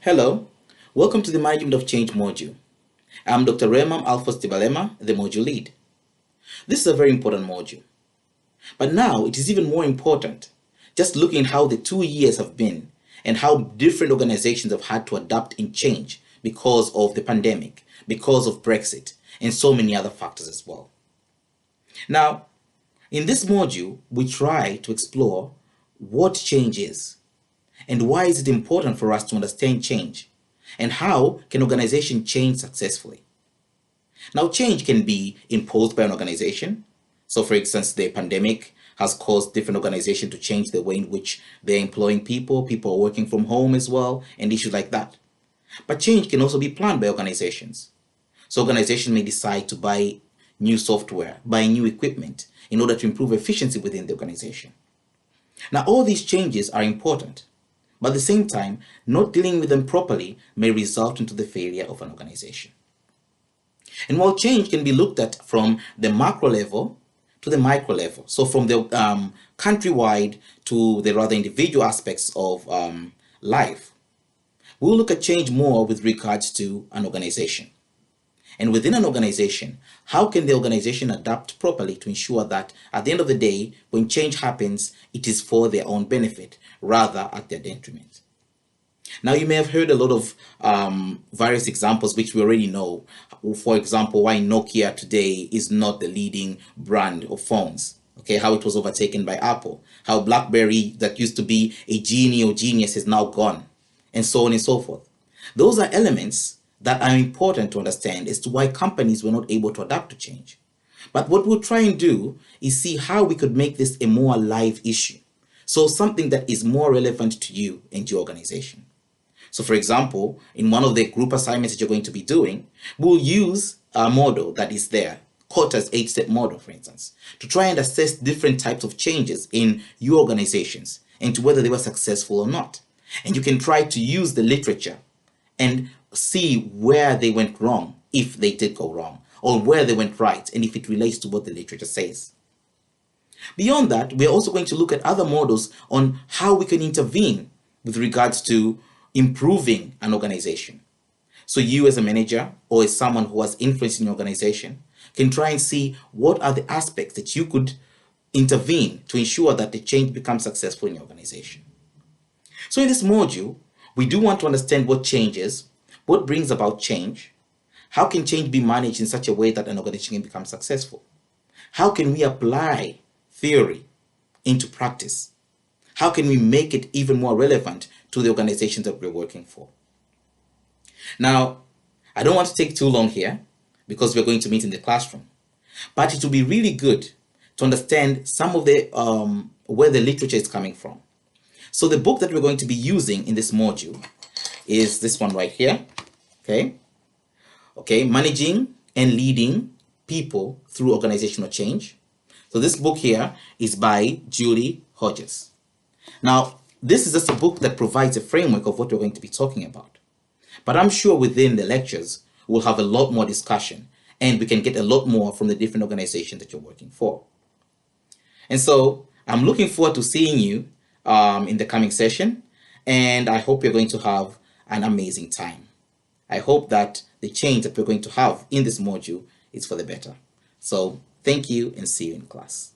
Hello, welcome to the Management of Change module. I'm Dr. Remam Alphonse Tibalema, the module lead. This is a very important module. But now it is even more important, just looking at how the 2 years have been and how different organizations have had to adapt and change because of the pandemic, because of Brexit, and so many other factors as well. Now, in this module, we try to explore what change is and why is it important for us to understand change, and how can organization change successfully. Now, change can be imposed by an organization. So for instance, the pandemic has caused different organizations to change the way in which they're employing people are working from home as well, and issues like that. But change can also be planned by organizations. So organizations may decide to buy new software, buy new equipment in order to improve efficiency within the organization. Now, all these changes are important, but at the same time, not dealing with them properly may result into the failure of an organization. And while change can be looked at from the macro level to the micro level, so from the countrywide to the rather individual aspects of life, we'll look at change more with regards to an organization. And within an organization, how can the organization adapt properly to ensure that at the end of the day, when change happens, it is for their own benefit rather at their detriment. Now, you may have heard a lot of various examples which we already know. For example, why Nokia today is not the leading brand of phones. Okay, how it was overtaken by Apple. How BlackBerry, that used to be a genie or genius, is now gone, and so on and so forth. Those are elements that are important to understand as to why companies were not able to adapt to change. But what we'll try and do is see how we could make this a more live issue. So something that is more relevant to you and your organization. So for example, in one of the group assignments that you're going to be doing, we'll use a model that is there, Kotter's 8-step model, for instance, to try and assess different types of changes in your organizations and to whether they were successful or not. And you can try to use the literature and see where they went wrong, if they did go wrong, or where they went right, and if it relates to what the literature says. Beyond that, we're also going to look at other models on how we can intervene with regards to improving an organization. So you as a manager or as someone who has influence in your organization can try and see what are the aspects that you could intervene to ensure that the change becomes successful in your organization. So in this module, we do want to understand what change is, what brings about change, how can change be managed in such a way that an organization can become successful, how can we apply theory into practice, how can we make it even more relevant to the organizations that we're working for. Now, I don't want to take too long here because we're going to meet in the classroom, but it will be really good to understand some of the where the literature is coming from. So the book that we're going to be using in this module is this one right here. Okay, Managing and Leading People Through Organizational Change. So this book here is by Julie Hodges. Now, this is just a book that provides a framework of what we're going to be talking about. But I'm sure within the lectures, we'll have a lot more discussion and we can get a lot more from the different organizations that you're working for. And so I'm looking forward to seeing you in the coming session, and I hope you're going to have an amazing time. I hope that the change that we're going to have in this module is for the better. So thank you and see you in class.